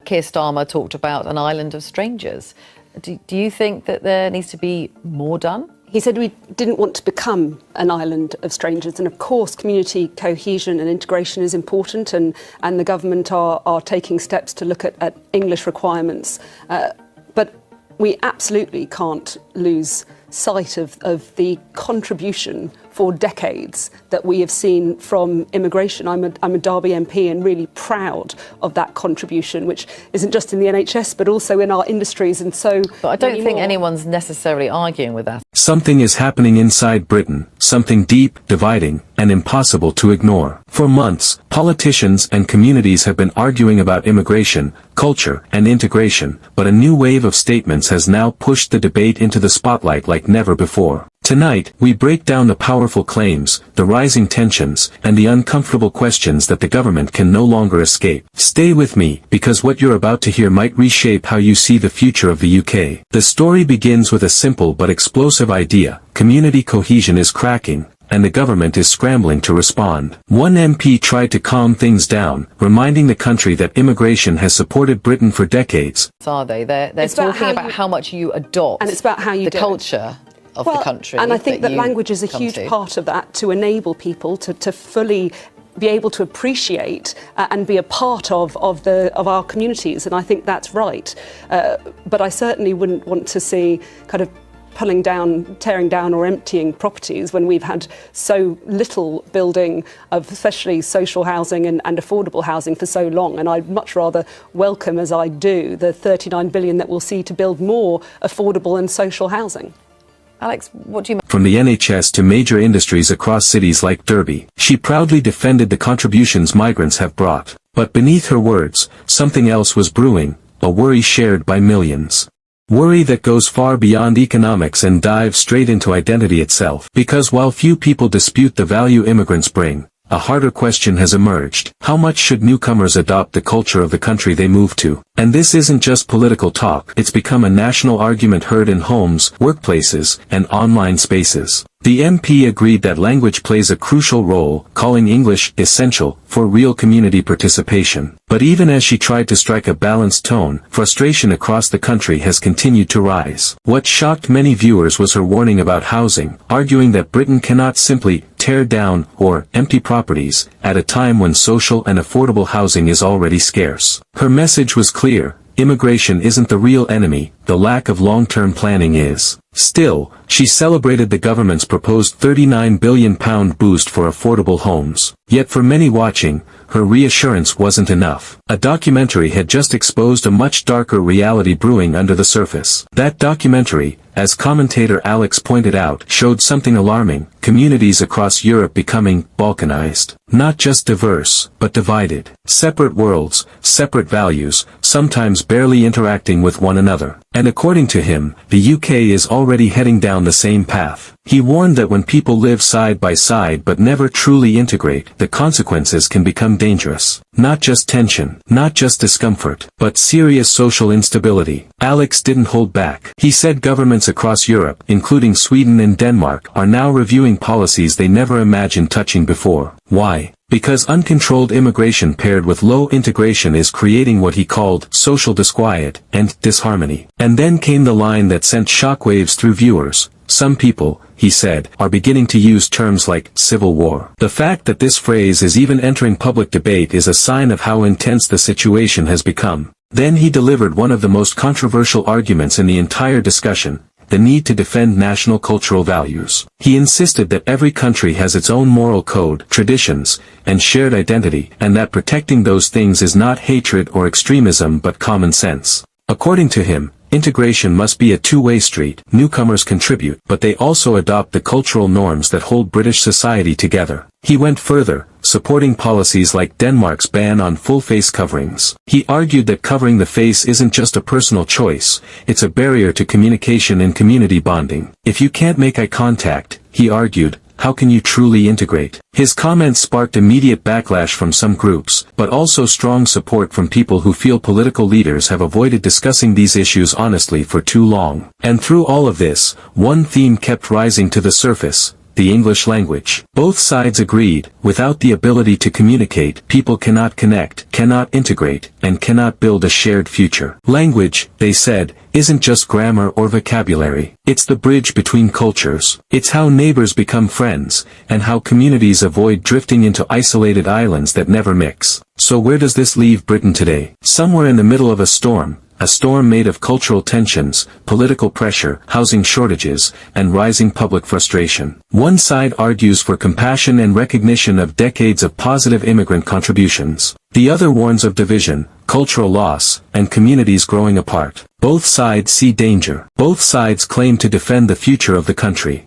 Keir Starmer talked about an island of strangers. Do you think that there needs to be more done? He said we didn't want to become an island of strangers, and of course community cohesion and integration is important, and the government are taking steps to look at English requirements. But we absolutely can't lose sight of the contribution for decades that we have seen from immigration. I'm a Derby MP and really proud of that contribution, which isn't just in the NHS but also in our industries, and so. But I don't think anyone's necessarily arguing with that. Something is happening inside Britain, something deep, dividing, and impossible to ignore. For months, politicians and communities have been arguing about immigration, culture, and integration, but a new wave of statements has now pushed the debate into the spotlight like never before. Tonight, we break down the powerful claims, the rising tensions, and the uncomfortable questions that the government can no longer escape. Stay with me, because what you're about to hear might reshape how you see the future of the UK. The story begins with a simple but explosive idea: community cohesion is cracking, and the government is scrambling to respond. One MP tried to calm things down, reminding the country that immigration has supported Britain for decades. Are they? They're talking about how much you adopt, and it's about how you the culture of the country. And I think that language is a huge part of that, to enable people to fully be able to appreciate and be a part of our communities, and I think that's right. But I certainly wouldn't want to see kind of pulling down, tearing down or emptying properties when we've had so little building of especially social housing and affordable housing for so long. And I'd much rather welcome, as I do, the 39 billion that we'll see to build more affordable and social housing. Alex, what do you mean? From the NHS to major industries across cities like Derby, she proudly defended the contributions migrants have brought. But beneath her words, something else was brewing, a worry shared by millions. Worry that goes far beyond economics and dives straight into identity itself. Because while few people dispute the value immigrants bring, a harder question has emerged. How much should newcomers adopt the culture of the country they move to? And this isn't just political talk, it's become a national argument heard in homes, workplaces, and online spaces. The MP agreed that language plays a crucial role, calling English essential for real community participation. But even as she tried to strike a balanced tone, frustration across the country has continued to rise. What shocked many viewers was her warning about housing, arguing that Britain cannot simply tear down or empty properties at a time when social and affordable housing is already scarce. Her message was clear: immigration isn't the real enemy, the lack of long-term planning is. Still, she celebrated the government's proposed £39 billion boost for affordable homes. Yet for many watching, her reassurance wasn't enough. A documentary had just exposed a much darker reality brewing under the surface. That documentary, as commentator Alex pointed out, showed something alarming: communities across Europe becoming balkanized. Not just diverse, but divided. Separate worlds, separate values, sometimes barely interacting with one another. And according to him, the UK is already heading down the same path. He warned that when people live side by side but never truly integrate, the consequences can become dangerous. Not just tension, not just discomfort, but serious social instability. Alex didn't hold back. He said governments across Europe, including Sweden and Denmark, are now reviewing policies they never imagined touching before. Why? Because uncontrolled immigration paired with low integration is creating what he called social disquiet and disharmony. And then came the line that sent shockwaves through viewers. Some people, he said, are beginning to use terms like civil war. The fact that this phrase is even entering public debate is a sign of how intense the situation has become. Then he delivered one of the most controversial arguments in the entire discussion: the need to defend national cultural values. He insisted that every country has its own moral code, traditions, and shared identity, and that protecting those things is not hatred or extremism but common sense. According to him, integration must be a two-way street. Newcomers contribute, but they also adopt the cultural norms that hold British society together. He went further, supporting policies like Denmark's ban on full face coverings. He argued that covering the face isn't just a personal choice, it's a barrier to communication and community bonding. If you can't make eye contact, he argued, how can you truly integrate? His comments sparked immediate backlash from some groups, but also strong support from people who feel political leaders have avoided discussing these issues honestly for too long. And through all of this, one theme kept rising to the surface: the English language. Both sides agreed, without the ability to communicate, people cannot connect, cannot integrate, and cannot build a shared future. Language, they said, isn't just grammar or vocabulary. It's the bridge between cultures. It's how neighbors become friends, and how communities avoid drifting into isolated islands that never mix. So where does this leave Britain today? Somewhere in the middle of a storm made of cultural tensions, political pressure, housing shortages, and rising public frustration. One side argues for compassion and recognition of decades of positive immigrant contributions. The other warns of division, cultural loss, and communities growing apart. Both sides see danger. Both sides claim to defend the future of the country.